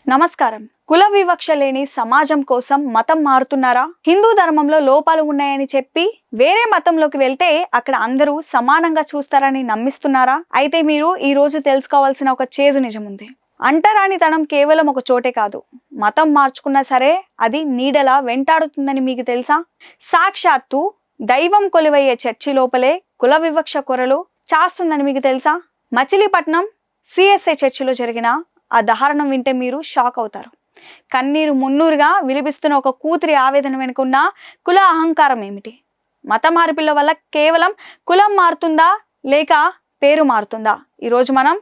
నమస్కారం. కుల వివక్ష లేని సమాజం కోసం మతం మారుతున్నారా? హిందూ ధర్మంలో లోపాలు ఉన్నాయని చెప్పి వేరే మతంలోకి వెళ్తే అక్కడ అందరూ సమానంగా చూస్తారని నమ్మిస్తున్నారా? అయితే మీరు ఈ రోజు తెలుసుకోవాల్సిన ఒక చేదు నిజం ఉంది. అంటరానితనం కేవలం ఒక చోటే కాదు, మతం మార్చుకున్నా సరే అది నీడలా వెంటాడుతుందని మీకు తెలుసా? సాక్షాత్తు దైవం కొలువయ్యే చర్చి లోపలే కుల వివక్ష కొరలు చాస్తుందని మీకు తెలుసా? మచిలీపట్నం సిఎస్ఐ చర్చిలో జరిగిన ఆ దారుణం వింటే మీరు షాక్ అవుతారు. కన్నీరు మున్నూరుగా విలిపిస్తున్న ఒక కూతురి ఆవేదన వెనుకున్న కుల అహంకారం ఏమిటి? మత మార్పిళ్ళ వల్ల కేవలం కులం మారుతుందా లేక పేరు మారుతుందా? ఈరోజు మనం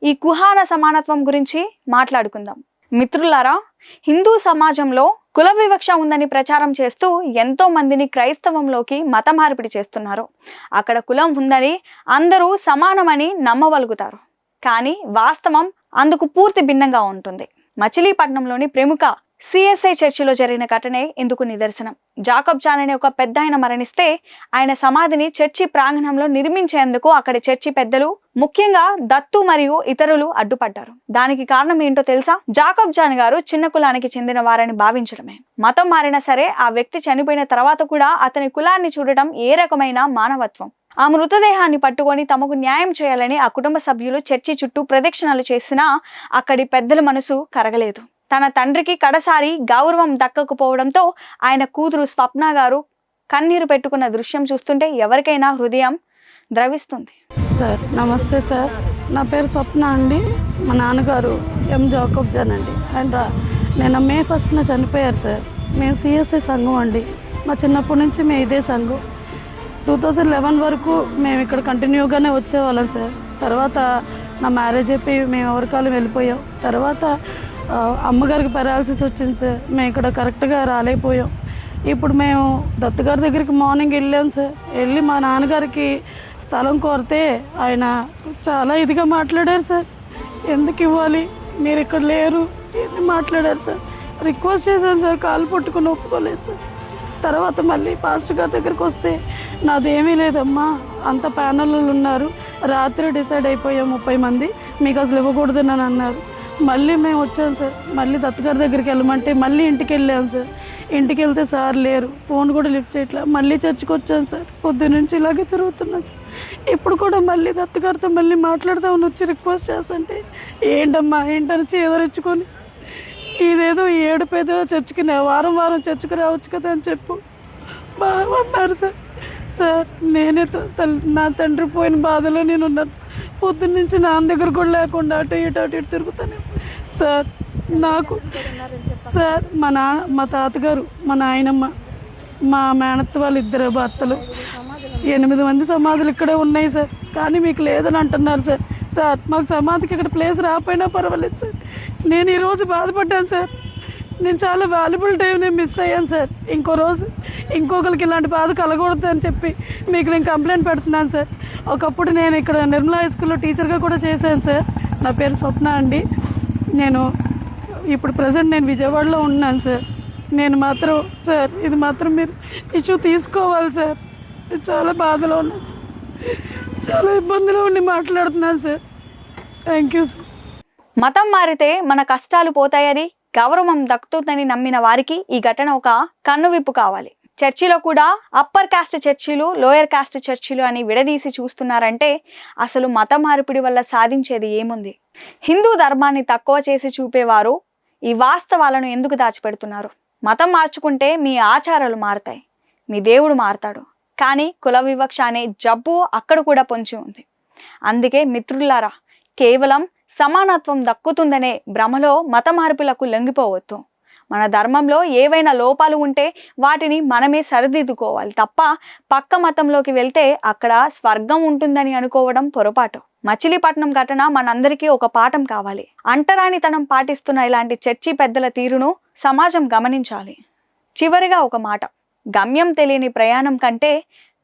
ఈ కుహాన సమానత్వం గురించి మాట్లాడుకుందాం. మిత్రులారా, హిందూ సమాజంలో కుల వివక్ష ఉందని ప్రచారం చేస్తూ ఎంతో మందిని క్రైస్తవంలోకి మత మార్పిడి చేస్తున్నారు. అక్కడ కులం ఉందని అందరూ సమానమని నమ్మవలుగుతారు, కానీ వాస్తవం అందుకు పూర్తి భిన్నంగా ఉంటుంది. మచిలీపట్నంలోని ప్రముఖ సిఎస్ఐ చర్చిలో జరిగిన ఘటనే ఇందుకు నిదర్శనం. జాకబ్ జాన్ అనే ఒక పెద్ద ఆయన మరణిస్తే ఆయన సమాధిని చర్చి ప్రాంగణంలో నిర్మించేందుకు అక్కడి చర్చి పెద్దలు, ముఖ్యంగా దత్తు మరియు ఇతరులు అడ్డుపడ్డారు. దానికి కారణం ఏంటో తెలుసా? జాకబ్ జాన్ గారు చిన్న కులానికి చెందిన వారని భావించడమే. మతం మారినా సరే ఆ వ్యక్తి చనిపోయిన తర్వాత కూడా అతని కులాన్ని చూడటం ఏ రకమైన మానవత్వం? ఆ మృతదేహాన్ని పట్టుకొని తమకు న్యాయం చేయాలని ఆ కుటుంబ సభ్యులు చర్చి చుట్టూ ప్రదక్షిణలు చేసినా అక్కడి పెద్దల మనసు కరగలేదు. తన తండ్రికి కడసారి గౌరవం దక్కకపోవడంతో ఆయన కూతురు స్వప్న గారు కన్నీరు పెట్టుకున్న దృశ్యం చూస్తుంటే ఎవరికైనా హృదయం ద్రవిస్తుంది. సార్ నమస్తే సార్, నా పేరు స్వప్న అండి. మా నాన్నగారు జాకబ్ జాన్ అండి. ఆయన నేను మే 1న చనిపోయారు సార్. మేము సిఎస్ఐ సంఘం అండి. మా చిన్నప్పటి నుంచి మేము ఇదే సంఘం. 2011 వరకు మేము ఇక్కడ కంటిన్యూగానే వచ్చేవాళ్ళం సార్. తర్వాత నా మ్యారేజ్ అయిపోయి మేము ఎవరికాలం వెళ్ళిపోయాం. తర్వాత అమ్మగారికి పెరాలసిస్ వచ్చింది సార్. మేము ఇక్కడ కరెక్ట్గా రాలేకపోయాం. ఇప్పుడు మేము దత్తుగారి దగ్గరికి మార్నింగ్ వెళ్ళాం సార్. వెళ్ళి మా నాన్నగారికి స్థలం కోరితే ఆయన చాలా ఇదిగా మాట్లాడారు సార్. ఎందుకు ఇవ్వాలి, మీరు ఇక్కడ లేరు అని మాట్లాడారు సార్. రిక్వెస్ట్ చేశాను సార్, కాలు పట్టుకుని ఒప్పుకోలేదు సార్. తర్వాత మళ్ళీ పాస్టర్ గారి దగ్గరికి వస్తే నాదేమీ లేదమ్మా, అంత ప్యానెల్లో ఉన్నారు, రాత్రి డిసైడ్ అయిపోయాం 30 మంది, మీకు అసలు ఇవ్వకూడదని అని అన్నారు. మళ్ళీ మేము వచ్చాం సార్. మళ్ళీ దత్తగారి దగ్గరికి వెళ్ళమంటే మళ్ళీ ఇంటికి వెళ్ళాం సార్. ఇంటికి వెళ్తే సార్ లేరు, ఫోన్ కూడా లిఫ్ట్ చేయట్లా. మళ్ళీ చర్చికి వచ్చాను సార్. పొద్దునుంచి ఇలాగే తిరుగుతున్నాను సార్. ఇప్పుడు కూడా మళ్ళీ దత్తగారితో మళ్ళీ మాట్లాడదామని వచ్చి రిక్వెస్ట్ చేస్తుంటే ఏంటమ్మా ఏంటని చేదరించుకొని ఇదేదో ఏడుపేదో చర్చికి వారం వారం చర్చికి రావచ్చు కదా అని చెప్పు బాగున్నారు సార్. సార్ నేనే నా తండ్రి పోయిన బాధలో నేను ఉన్నాను సార్. పొద్దున్న నుంచి నాన్న దగ్గర కూడా లేకుండా అటు ఇటు తిరుగుతాను సార్. నాకు సార్ మా తాతగారు, మా నాయనమ్మ, మా మేనత్త వాళ్ళు 2 భర్తలు, 8 మంది సమాధులు ఇక్కడే ఉన్నాయి సార్. కానీ మీకు లేదని అంటున్నారు సార్. సార్ మాకు సమాధికి ఇక్కడ ప్లేస్ రాకపోయినా పర్వాలేదు సార్. నేను ఈరోజు బాధపడ్డాను సార్. నేను చాలా వాల్యుబుల్ టైం నేను మిస్ అయ్యాను సార్. ఇంకో రోజు ఇంకొకరికి ఇలాంటి బాధ కలగకూడదు అని చెప్పి మీకు నేను కంప్లైంట్ పెడుతున్నాను సార్. ఒకప్పుడు నేను ఇక్కడ నిర్మలా హై స్కూల్లో టీచర్గా కూడా చేశాను సార్. నా పేరు స్వప్న అండి. నేను ఇప్పుడు ప్రజెంట్ నేను విజయవాడలో ఉన్నాను సార్. నేను మాత్రం సార్ ఇది మాత్రం మీరు ఇష్యూ తీసుకోవాలి సార్. చాలా బాధలో ఉన్నాను సార్. చాలా ఇబ్బందిలో ఉండి మాట్లాడుతున్నాను సార్. Thank you sir. మతం మారితే మన కష్టాలు పోతాయని, గౌరవం దక్కుతుందని నమ్మిన వారికి ఈ ఘటన ఒక కన్నువిప్పు కావాలి. చర్చిలో కూడా అప్పర్ కాస్ట్ చర్చిలు, లోయర్ కాస్ట్ చర్చిలు అని విడదీసి చూస్తున్నారంటే అసలు మత మార్పిడి వల్ల సాధించేది ఏముంది? హిందూ ధర్మాన్ని తక్కువ చేసి చూపేవారు ఈ వాస్తవాలను ఎందుకు దాచిపెడుతున్నారు? మతం మార్చుకుంటే మీ ఆచారాలు మారుతాయి, మీ దేవుడు మారతాడు, కానీ కుల వివక్ష అనే జబ్బు అక్కడ కూడా పొంచి ఉంది. అందుకే మిత్రులారా, కేవలం సమానత్వం దక్కుతుందనే భ్రమలో మత మార్పులకు లొంగిపోవద్దు. మన ధర్మంలో ఏవైనా లోపాలు ఉంటే వాటిని మనమే సరిదిద్దుకోవాలి తప్ప పక్క మతంలోకి వెళ్తే అక్కడ స్వర్గం ఉంటుందని అనుకోవడం పొరపాటు. మచిలీపట్నం ఘటన మనందరికీ ఒక పాఠం కావాలి. అంటరానితనం పాటిస్తున్న ఇలాంటి చర్చి పెద్దల తీరును సమాజం గమనించాలి. చివరిగా ఒక మాట, గమ్యం తెలియని ప్రయాణం కంటే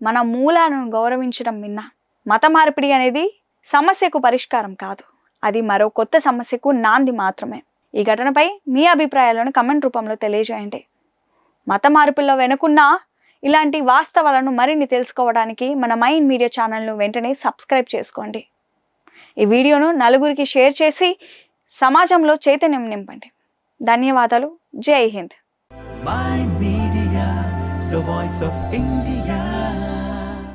మన మూలాలను గౌరవించడం మిన్న. మత మార్పిడి అనేది సమస్యకు పరిష్కారం కాదు, అది మరో కొత్త సమస్యకు నాంది మాత్రమే. ఈ ఘటనపై మీ అభిప్రాయాలను కమెంట్ రూపంలో తెలియజేయండి. మత మార్పుల్లో వెనుకున్న ఇలాంటి వాస్తవాలను మరిన్ని తెలుసుకోవడానికి మన మైండ్ మీడియా ఛానల్ను వెంటనే సబ్స్క్రైబ్ చేసుకోండి. ఈ వీడియోను నలుగురికి షేర్ చేసి సమాజంలో చైతన్యం నింపండి. ధన్యవాదాలు. జై Hind. Mind Media, the voice of India.